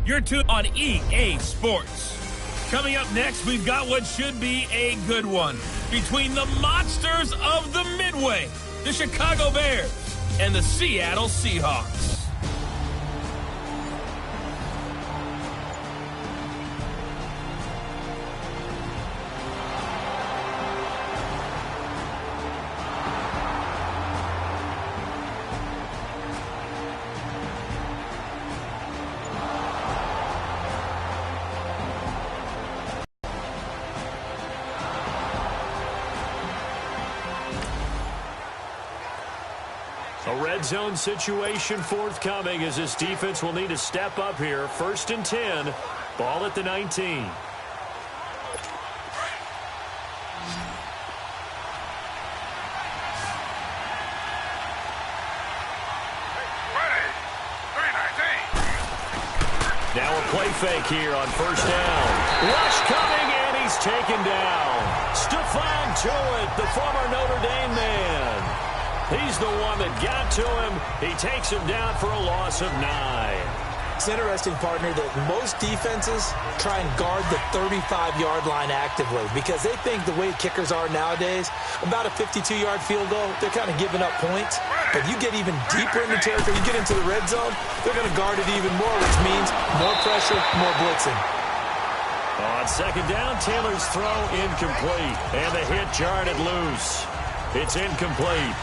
You're tuned on EA Sports. Coming up next, we've got what should be a good one between the monsters of the Midway, the Chicago Bears, and the Seattle Seahawks. A red zone situation forthcoming as this defense will need to step up here. 1st and 10. Ball at the 19. Now a play fake here on 1st down. Rush coming, and he's taken down. Stephon Tuitt, the former Notre Dame man. He's the one that got to him. He takes him down for a loss of 9. It's interesting, partner, that most defenses try and guard the 35-yard line actively because they think the way kickers are nowadays, about a 52-yard field goal, they're kind of giving up points. But you get even deeper in the territory, you get into the red zone, they're going to guard it even more, which means more pressure, more blitzing. On 2nd down, Taylor's throw incomplete, and the hit jarred it loose. It's incomplete.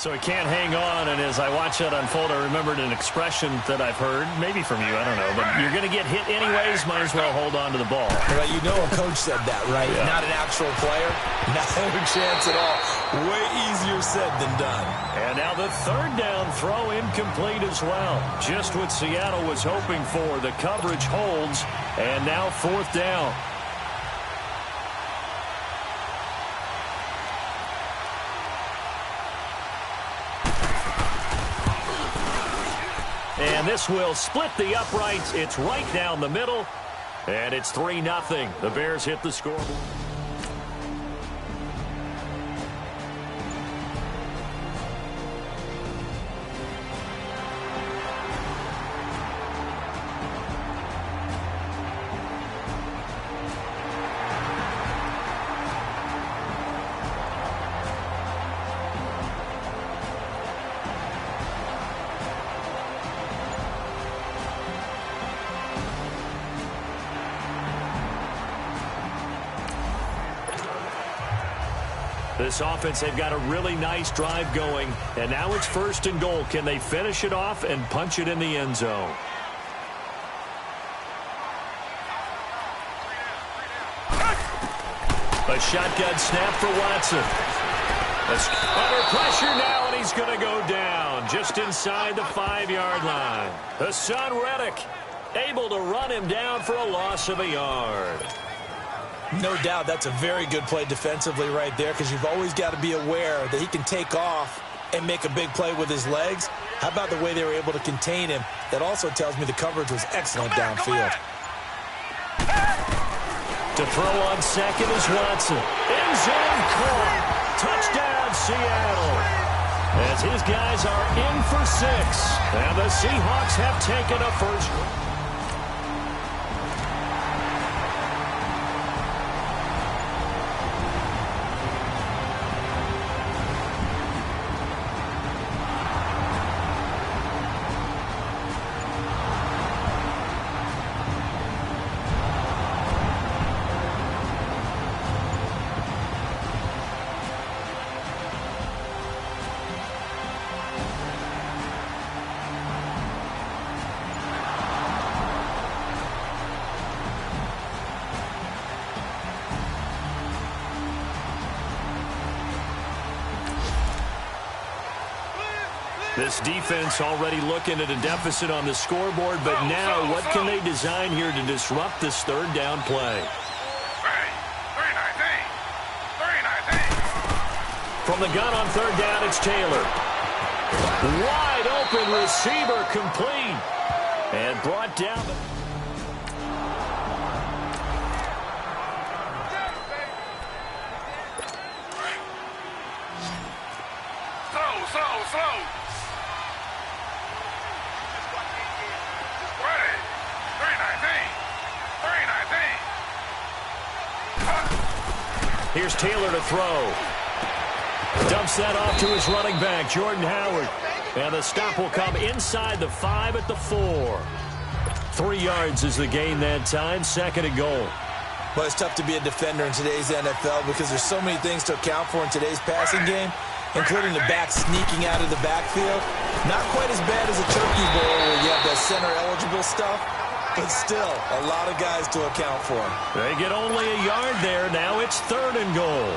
So he can't hang on, and as I watch that unfold, I remembered an expression that I've heard, maybe from you, I don't know, but you're going to get hit anyways, might as well hold on to the ball. Right, you know a coach said that, right? Yeah. Not an actual player, not a chance at all. Way easier said than done. And now the 3rd down throw incomplete as well. Just what Seattle was hoping for. The coverage holds, and now 4th down. And this will split the uprights. It's right down the middle. And it's 3-0. The Bears hit the scoreboard. This offense, they've got a really nice drive going, and now it's 1st and goal. Can they finish it off and punch it in the end zone? A shotgun snap for Watson. Under pressure now, and he's going to go down just inside the 5-yard line. Hassan Reddick able to run him down for a loss of a yard. No doubt that's a very good play defensively right there because you've always got to be aware that he can take off and make a big play with his legs. How about the way they were able to contain him? That also tells me the coverage was excellent downfield. To throw on 2nd is Watson. End zone caught. Touchdown, Seattle. As his guys are in for 6. And the Seahawks have taken a first. This defense already looking at a deficit on the scoreboard, but now what can they design here to disrupt this third down play? From the gun on third down, it's Taylor. Wide open receiver, complete. And brought down. Slow. Ready. 319. Here's Taylor to throw. Dumps that off to his running back, Jordan Howard. And the stop will come inside the 5 at the 4. 3 yards is the gain that time, 2nd and goal. But it's tough to be a defender in today's NFL because there's so many things to account for in today's passing game, including the back sneaking out of the backfield. Not quite as bad as a turkey bowl where you have the center-eligible stuff, but still a lot of guys to account for. They get only a yard there. Now it's 3rd and goal.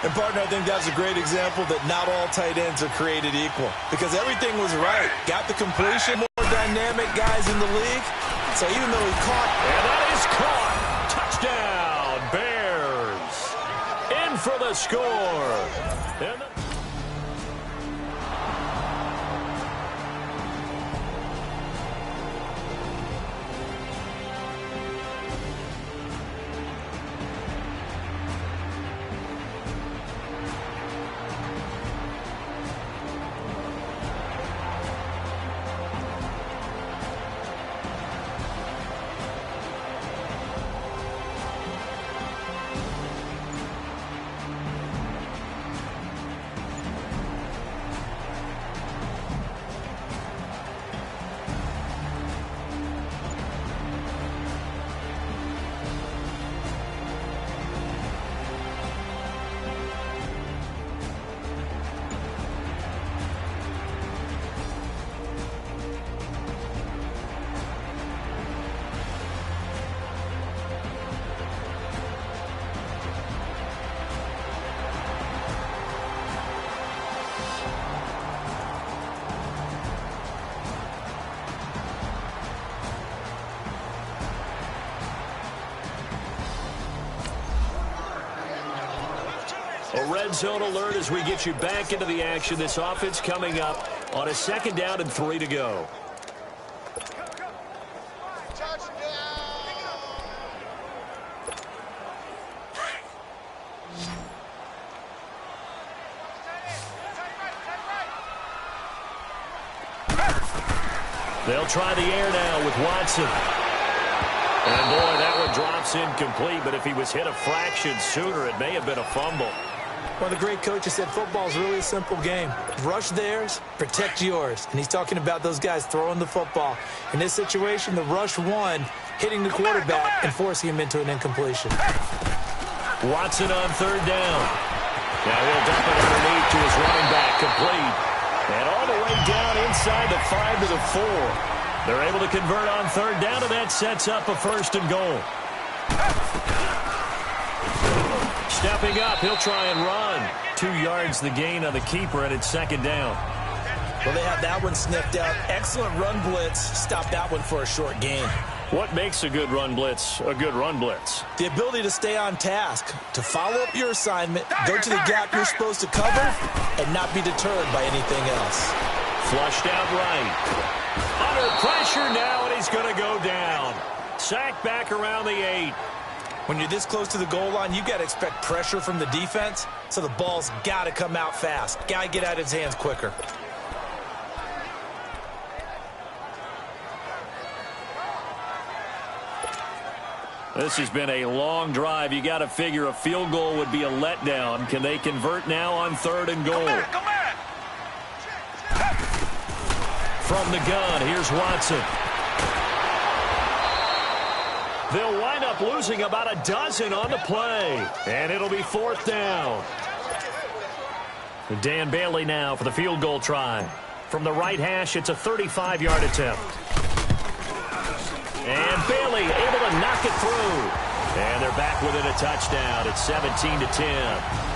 And, partner, I think that's a great example that not all tight ends are created equal because everything was right. Got the completion, more dynamic guys in the league. So even though he caught. And that is caught. Touchdown, Bears. In for the score. And a red zone alert as we get you back into the action. This offense coming up on a 2nd down and 3 to go. They'll try the air now with Watson. And, boy, that one drops incomplete, but if he was hit a fraction sooner, it may have been a fumble. One of the great coaches said football is really a simple game. Rush theirs, protect yours. And he's talking about those guys throwing the football. In this situation, the rush won, hitting the quarterback and forcing him into an incompletion. Watson on 3rd down. Now he'll dump it underneath to his running back, complete. And all the way down inside the 5 to the 4. They're able to convert on 3rd down, and that sets up a 1st and goal. Stepping up, he'll try and run. 2 yards the gain on the keeper, and it's 2nd down. Well, they have that one sniffed out. Excellent run blitz. Stop that one for a short gain. What makes a good run blitz a good run blitz? The ability to stay on task, to follow up your assignment, go to the gap you're supposed to cover, and not be deterred by anything else. Flushed out right. Under pressure now, and he's going to go down. Sacked back around the 8. When you're this close to the goal line, you got to expect pressure from the defense, so the ball's got to come out fast. Got to get out of his hands quicker. This has been a long drive. You got to figure a field goal would be a letdown. Can they convert now on 3rd and goal? Come back. From the gun, here's Watson. They'll wind up losing about a dozen on the play. And it'll be 4th down. Dan Bailey now for the field goal try. From the right hash, it's a 35-yard attempt. And Bailey able to knock it through. And they're back within a touchdown. It's 17-10.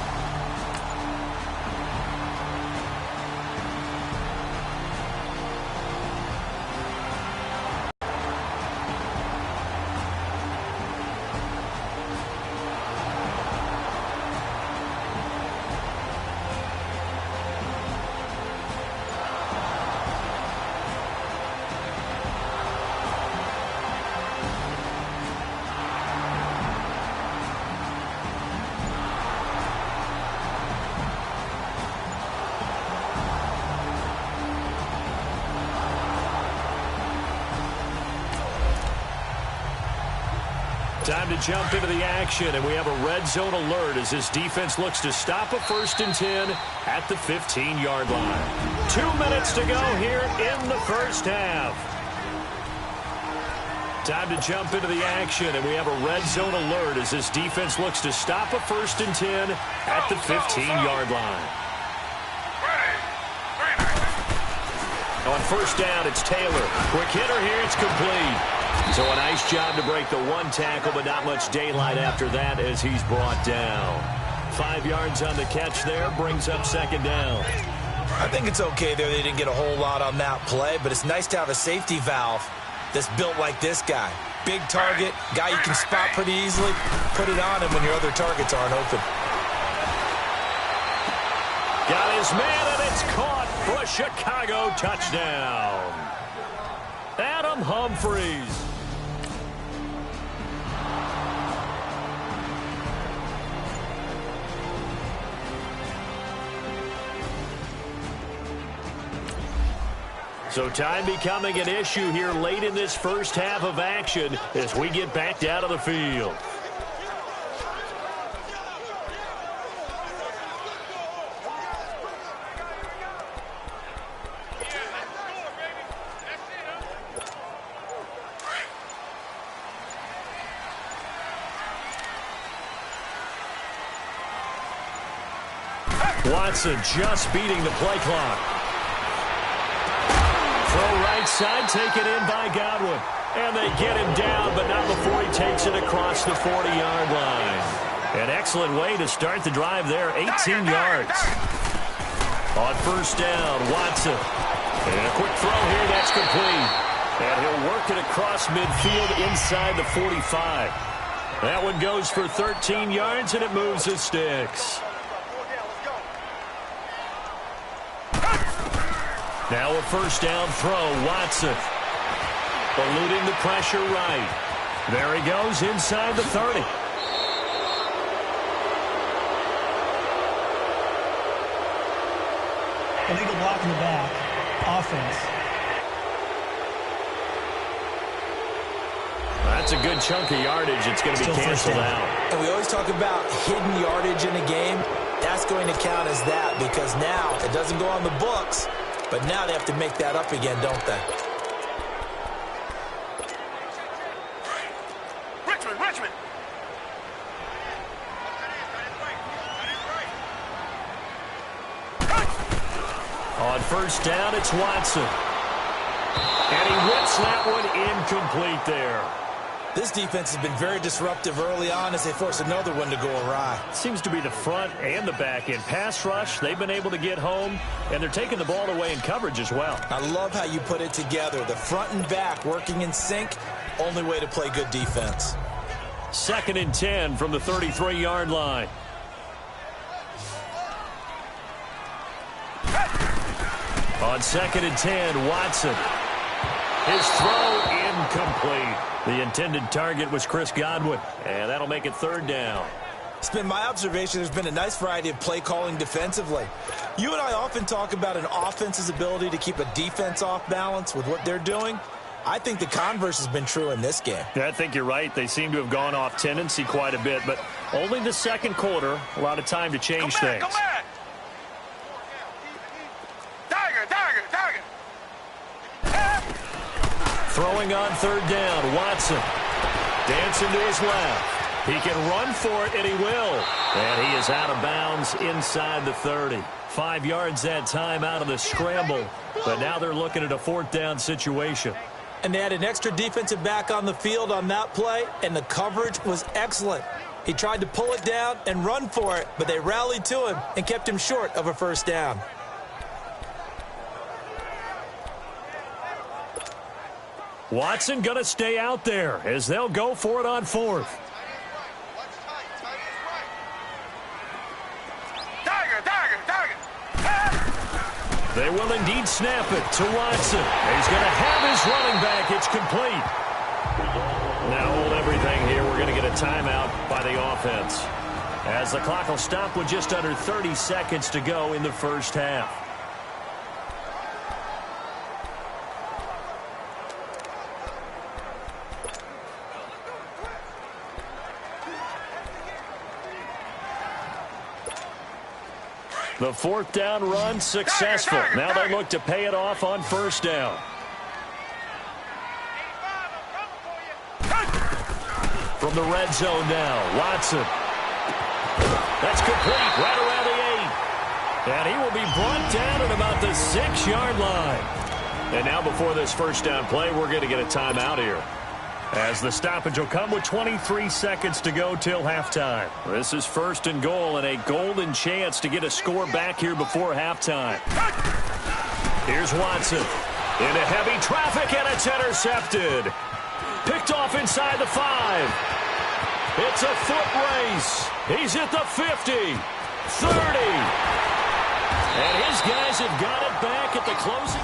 Time to jump into the action, and we have a red zone alert as this defense looks to stop a 1st and 10 at the 15-yard line. 2 minutes to go here in the first half. Time to jump into the action, and we have a red zone alert as this defense looks to stop a 1st and 10 at the 15-yard line. On 1st down, it's Taylor. Quick hitter here, it's complete. So a nice job to break the 1 tackle, but not much daylight after that as he's brought down. 5 yards on the catch there, brings up 2nd down. I think it's okay there. They didn't get a whole lot on that play, but it's nice to have a safety valve that's built like this guy. Big target, guy you can spot pretty easily. Put it on him when your other targets aren't open. Got his man, and it's caught for a Chicago touchdown. Adam Humphries. So time becoming an issue here late in this first half of action as we get back down to the field. Watson just beating the play clock. Throw right side, taken in by Godwin. And they get him down, but not before he takes it across the 40-yard line. An excellent way to start the drive there, 18 yards. On 1st down, Watson. And a quick throw here, that's complete. And he'll work it across midfield inside the 45. That one goes for 13 yards, and it moves the sticks. Now a 1st down throw, Watson. Eluding the pressure right. There he goes inside the 30. Illegal block in the back. Offense. That's a good chunk of yardage. It's going to be canceled out. And we always talk about hidden yardage in a game. That's going to count as that because now it doesn't go on the books. But now they have to make that up again, don't they? Richmond. On 1st down, it's Watson. And he whips that one incomplete there. This defense has been very disruptive early on as they force another one to go awry. Seems to be the front and the back end. Pass rush, they've been able to get home, and they're taking the ball away in coverage as well. I love how you put it together. The front and back working in sync, only way to play good defense. 2nd and 10 from the 33-yard line. On 2nd and 10, Watson. His throw incomplete. The intended target was Chris Godwin, and that'll make it 3rd down. It's been my observation there's been a nice variety of play calling defensively. You and I often talk about an offense's ability to keep a defense off balance with what they're doing. I think the converse has been true in this game. Yeah, I think you're right. They seem to have gone off tendency quite a bit, but only the 2nd quarter, a lot of time to change things. Go back. Dagger. Throwing on 3rd down, Watson. Dancing to his left. He can run for it, and he will. And he is out of bounds inside the 30. 5 yards that time out of the scramble. But now they're looking at a 4th down situation. And they had an extra defensive back on the field on that play, and the coverage was excellent. He tried to pull it down and run for it, but they rallied to him and kept him short of a 1st down. Watson going to stay out there as they'll go for it on 4th. They will indeed snap it to Watson. He's going to have his running back. It's complete. Now hold everything here. We're going to get a timeout by the offense, as the clock will stop with just under 30 seconds to go in the first half. The fourth down run successful. Now they look to pay it off on first down. From the red zone now, Watson. That's complete right around the 8. And he will be brought down at about the 6-yard line. And now before this first down play, we're going to get a timeout here, as the stoppage will come with 23 seconds to go till halftime. This is first and goal and a golden chance to get a score back here before halftime. Here's Watson into heavy traffic, and it's intercepted. Picked off inside the 5. It's a foot race. He's at the 50, 30. And his guys have got it back at the closing.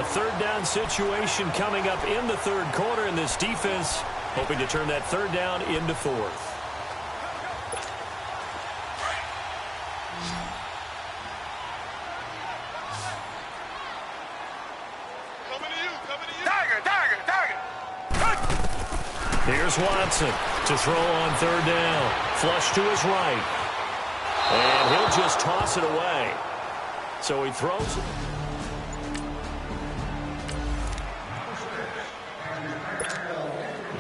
Third down situation coming up in the third quarter, and this defense hoping to turn that third down into fourth. Here's Watson to throw on third down. Flush to his right. And he'll just toss it away. So he throws it.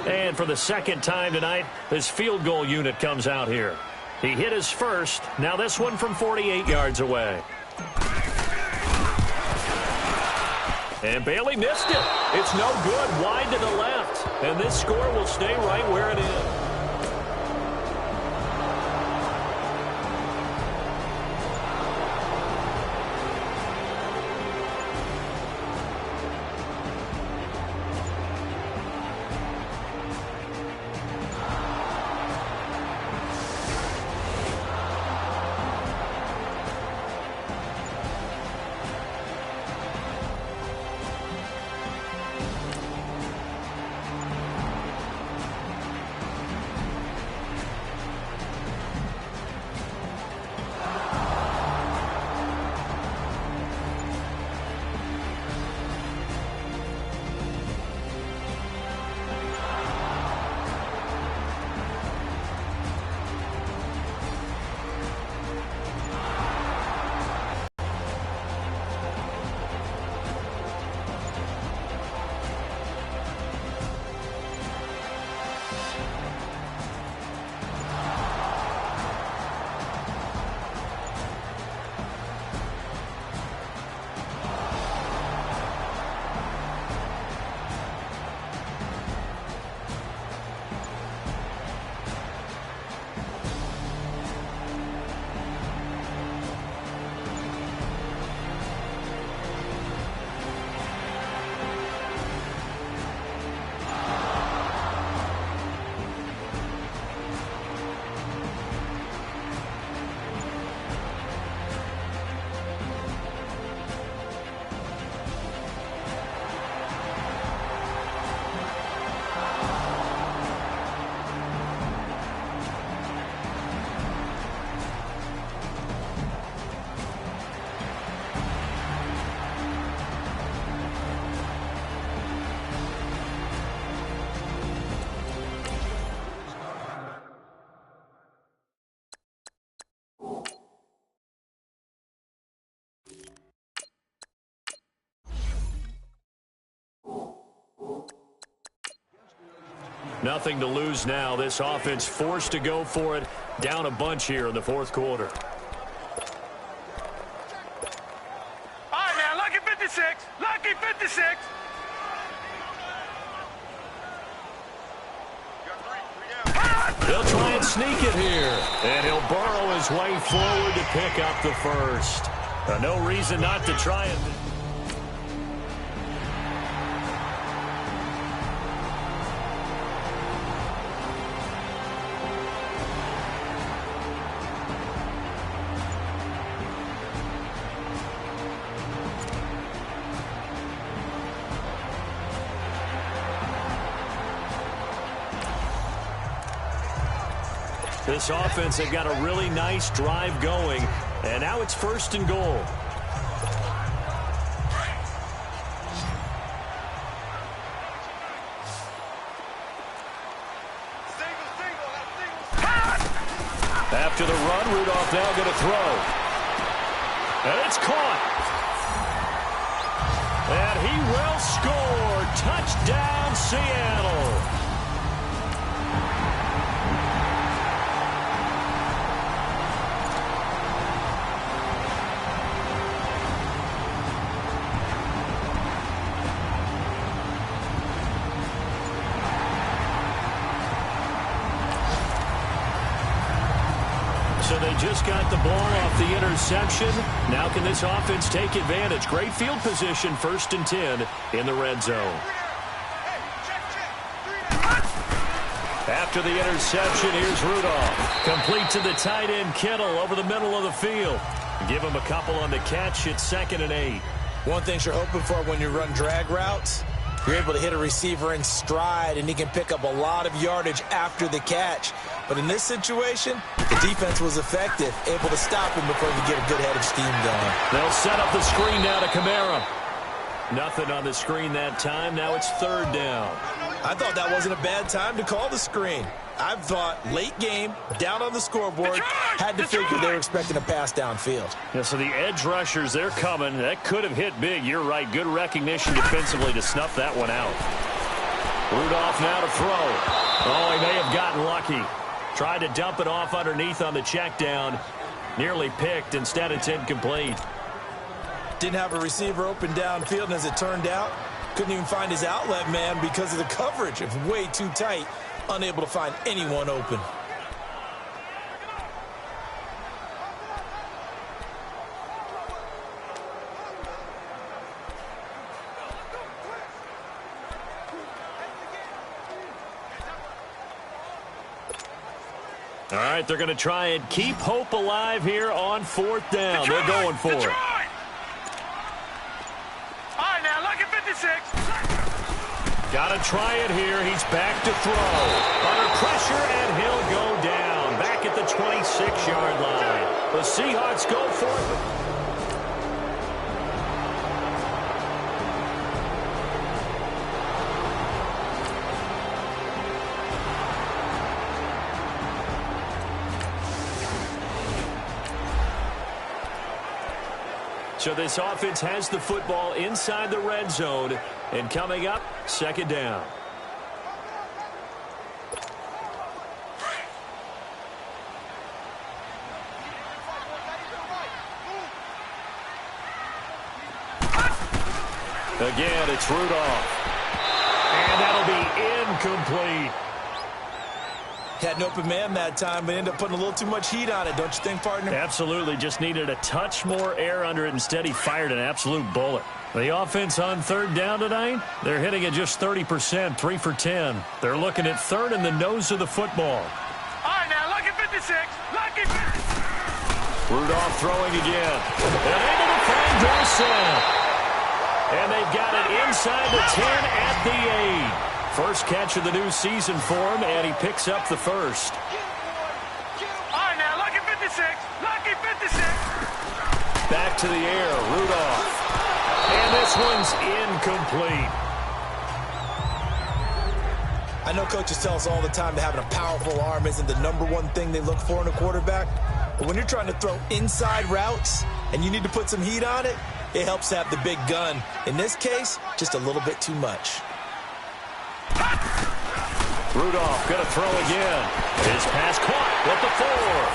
And for the second time tonight, this field goal unit comes out here. He hit his first. Now this one from 48 yards away. And Bailey missed it. It's no good. Wide to the left. And this score will stay right where it is. Nothing to lose now. This offense forced to go for it. Down a bunch here in the fourth quarter. All right, now, lucky 56. Lucky 56. They'll try and sneak it here. And he'll burrow his way forward to pick up the first. No reason not to try it. This offense, they've got a really nice drive going, and now it's 1st and goal. After the run, Rudolph now going to throw. And it's caught. And he will score. Touchdown, Seattle. So they just got the ball off the interception. Now can this offense take advantage? Great field position, 1st and 10 in the red zone. After the interception, here's Rudolph. Complete to the tight end, Kittle, over the middle of the field. Give him a couple on the catch. It's 2nd and 8. One thing you're hoping for when you run drag routes, you're able to hit a receiver in stride, and he can pick up a lot of yardage after the catch. But in this situation, the defense was effective, able to stop him before he could get a good head of steam going. They'll set up the screen now to Kamara. Nothing on the screen that time. Now it's 3rd down. I thought that wasn't a bad time to call the screen. I thought late game, down on the scoreboard, had to figure they were expecting a pass downfield. Yeah, so the edge rushers, they're coming. That could have hit big. You're right. Good recognition defensively to snuff that one out. Rudolph now to throw. Oh, he may have gotten lucky. Tried to dump it off underneath on the check down. Nearly picked. Instead, it's incomplete. Didn't have a receiver open downfield, and as it turned out, couldn't even find his outlet man because of the coverage. It was way too tight. Unable to find anyone open. All right, they're going to try and keep hope alive here on 4th down. They're going for it. All right, now, lucky 56. Got to try it here. He's back to throw. Under pressure, and he'll go down. Back at the 26-yard line. The Seahawks go for it. So this offense has the football inside the red zone. And coming up, 2nd down. Again, it's Rudolph. And that'll be incomplete. Had an open man that time, but ended up putting a little too much heat on it, don't you think, partner? Absolutely. Just needed a touch more air under it. Instead, he fired an absolute bullet. The offense on 3rd down tonight, they're hitting at just 30%, 3 for 10. They're looking at 3rd in the nose of the football. All right, now, lucky 56. Lucky 56. Rudolph throwing again. And able to find Dorset. And they've got it inside the 10 at the 8. First catch of the new season for him, and he picks up the first. All right, now, lucky 56. Lucky 56. Back to the air, Rudolph. And this one's incomplete. I know coaches tell us all the time that having a powerful arm isn't the #1 thing they look for in a quarterback. But when you're trying to throw inside routes and you need to put some heat on it, it helps to have the big gun. In this case, just a little bit too much. Rudolph going to throw again. His pass caught with the 4.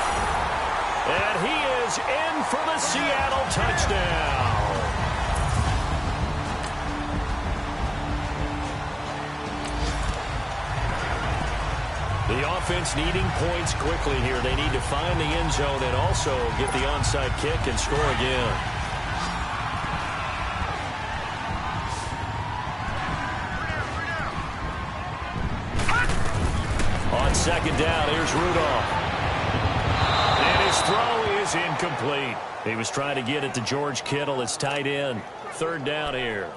And he is in for the Seattle touchdown. The offense needing points quickly here. They need to find the end zone and also get the onside kick and score again. On 2nd down, here's Rudolph. And his throw is incomplete. He was trying to get it to George Kittle. It's tight end. 3rd down here.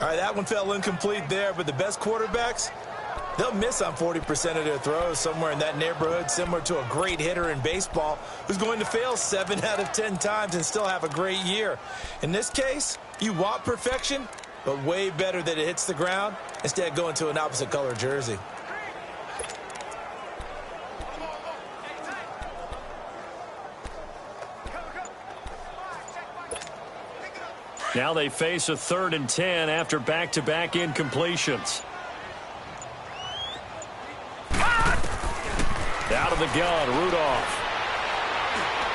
All right, that one fell incomplete there, but the best quarterbacks, They'll miss on 40% of their throws, somewhere in that neighborhood, similar to a great hitter in baseball who's going to fail 7 out of 10 times and still have a great year. In this case, you want perfection, but way better that it hits the ground instead of going to an opposite color jersey. Now they face a 3rd and 10 after back-to-back incompletions. Out of the gun, Rudolph.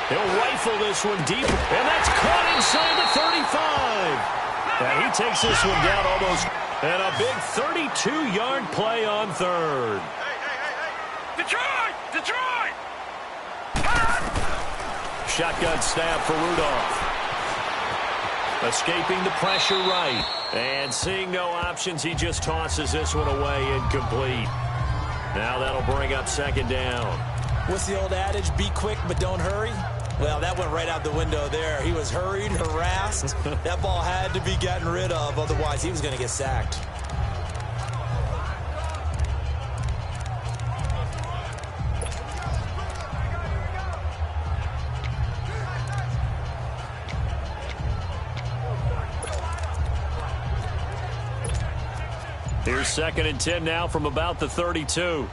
He'll rifle this one deep, and that's caught inside the 35. And he takes this one down almost, and a big 32-yard play on 3rd. Detroit! Detroit! Shotgun snap for Rudolph. Escaping the pressure right. And seeing no options, he just tosses this one away incomplete. Now that'll bring up 2nd down. What's the old adage? Be quick, but don't hurry. Well, that went right out the window there. He was hurried, harassed. That ball had to be gotten rid of. Otherwise, he was going to get sacked. Here's 2nd and 10 now from about the 32.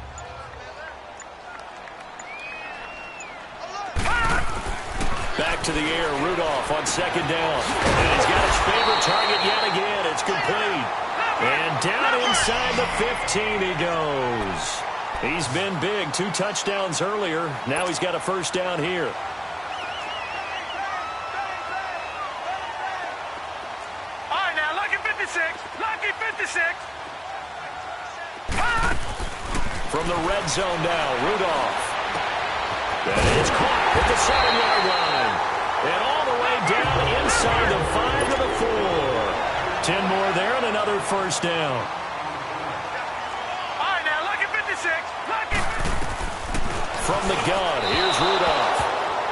Back to the air, Rudolph on 2nd down. And he's got his favorite target yet again. It's complete. And down inside the 15 he goes. He's been big, 2 touchdowns earlier. Now he's got a 1st down here. All right, now, lucky 56. Lucky 56. From the red zone now, Rudolph. And it's caught at the 7-yard line. And all the way down inside the 5 to the 4. 10 more there and another 1st down. All right, now, lucky 56. Lucky. From the gun, here's Rudolph.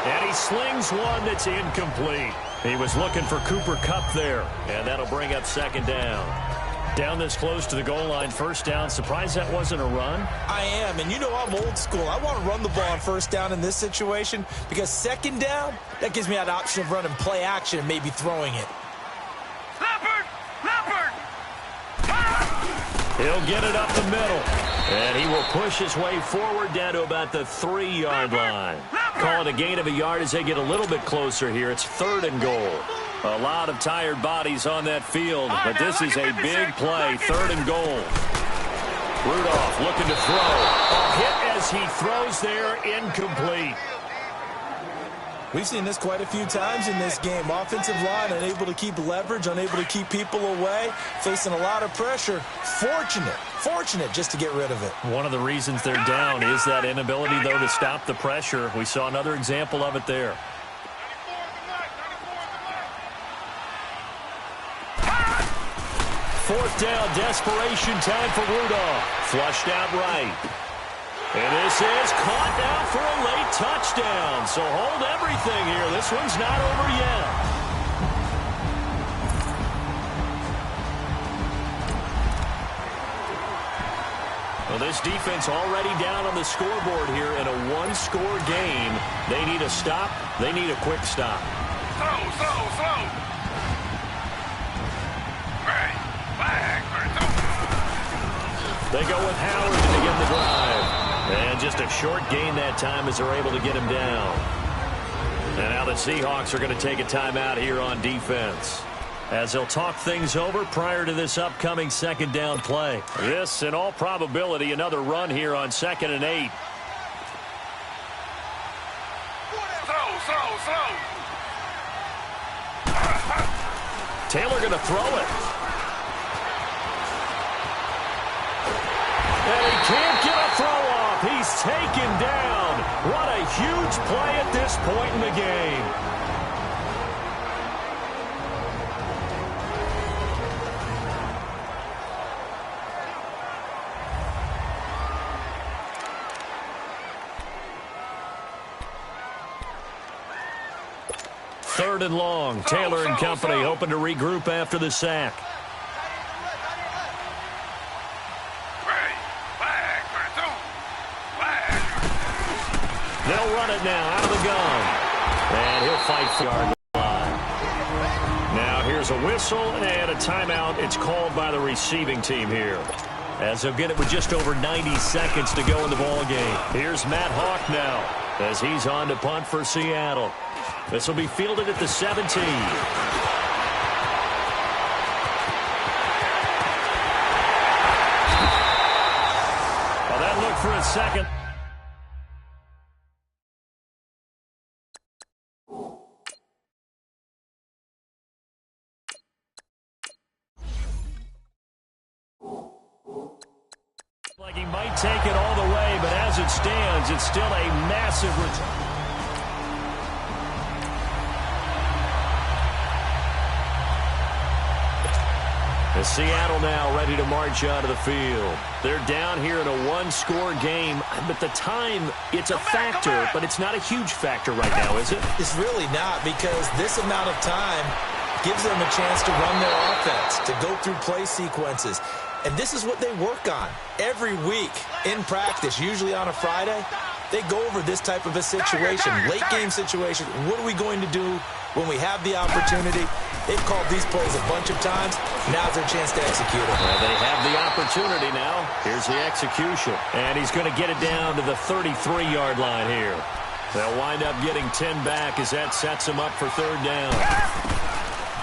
And he slings one that's incomplete. He was looking for Cooper Kupp there. And that'll bring up 2nd down. Down this close to the goal line, 1st down. Surprised that wasn't a run? I am, and you know I'm old school. I want to run the ball on 1st down in this situation because 2nd down, that gives me that option of running play action and maybe throwing it. Leopard! Leopard! He'll get it up the middle. And he will push his way forward down to about the 3-yard line. Call it a gain of a yard as they get a little bit closer here. It's 3rd and goal. A lot of tired bodies on that field, but this is a big play, 3rd and goal. Rudolph looking to throw. A hit as he throws there, incomplete. We've seen this quite a few times in this game. Offensive line unable to keep leverage, unable to keep people away, facing a lot of pressure. Fortunate just to get rid of it. One of the reasons they're down is that inability, though, to stop the pressure. We saw another example of it there. 4th down, desperation time for Rudolph. Flushed out right. And this is caught now for a late touchdown. So hold everything here. This one's not over yet. Well, this defense already down on the scoreboard here in a 1-score game. They need a stop. They need a quick stop. Slow. They go with Howard to begin the drive. And just a short gain that time as they're able to get him down. And now the Seahawks are going to take a timeout here on defense, as they'll talk things over prior to this upcoming 2nd down play. This, in all probability, another run here on 2nd and 8. Slow. Taylor going to throw it. And he can't get a throw off. He's taken down. What a huge play at this point in the game. Third and long. Taylor and company hoping to regroup after the sack. Ready. They'll run it now out of the gun. And he'll fight for the yard line. Now here's a whistle and a timeout. It's called by the receiving team here, as they'll get it with just over 90 seconds to go in the ball game. Here's Matt Hawk now, as he's on to punt for Seattle. This will be fielded at the 17. Well, that looked for a second. Like he might take it all the way, but as it stands, it's still a massive return. Seattle now ready to march out of the field. They're down here in a one-score game, but the time, it's a factor, but it's not a huge factor right now, is it? It's really not, because this amount of time gives them a chance to run their offense, to go through play sequences. And this is what they work on every week in practice, usually on a Friday. They go over this type of a situation, late-game situation. What are we going to do when we have the opportunity? They've called these plays a bunch of times. Now's their chance to execute them. Well, they have the opportunity now. Here's the execution. And he's going to get it down to the 33-yard line here. They'll wind up getting 10 back as that sets him up for third down.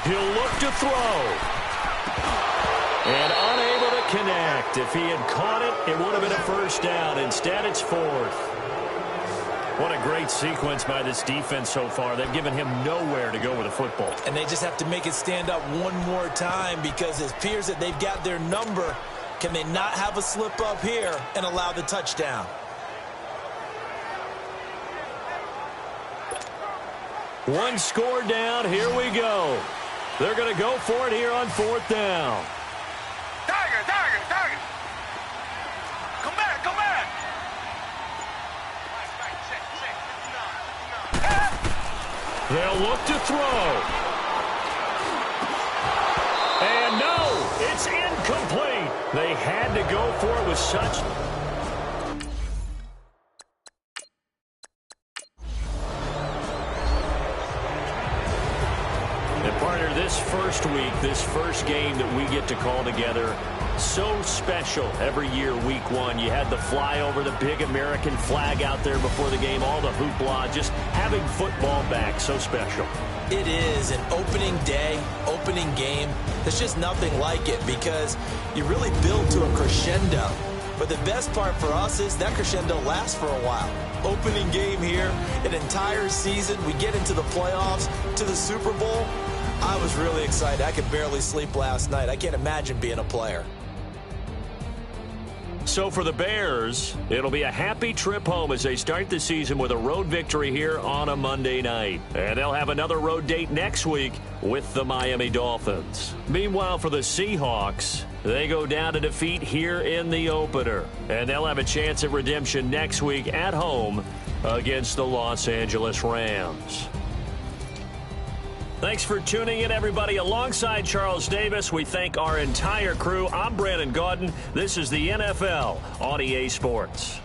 He'll look to throw. And unable to connect. If he had caught it, it would have been a first down. Instead, it's fourth. What a great sequence by this defense so far. They've given him nowhere to go with the football. And they just have to make it stand up one more time, because it appears that they've got their number. Can they not have a slip up here and allow the touchdown? One score down. Here we go. They're going to go for it here on fourth down. Tiger. Come back. They'll look to throw. And no, it's incomplete. They had to go for it with such... And partner, this first week, this first game that we get to call together, so special every year, week one. You had the flyover, the big American flag out there before the game, all the hoopla, just having football back, so special. It is an opening day, opening game. There's just nothing like it, because you really build to a crescendo. But the best part for us is that crescendo lasts for a while. Opening game here, an entire season. We get into the playoffs, to the Super Bowl. I was really excited. I could barely sleep last night. I can't imagine being a player. So for the Bears, it'll be a happy trip home as they start the season with a road victory here on a Monday night. And they'll have another road date next week with the Miami Dolphins. Meanwhile, for the Seahawks, they go down to defeat here in the opener. And they'll have a chance at redemption next week at home against the Los Angeles Rams. Thanks for tuning in, everybody. Alongside Charles Davis, we thank our entire crew. I'm Brandon Gaudin. This is the NFL on EA Sports.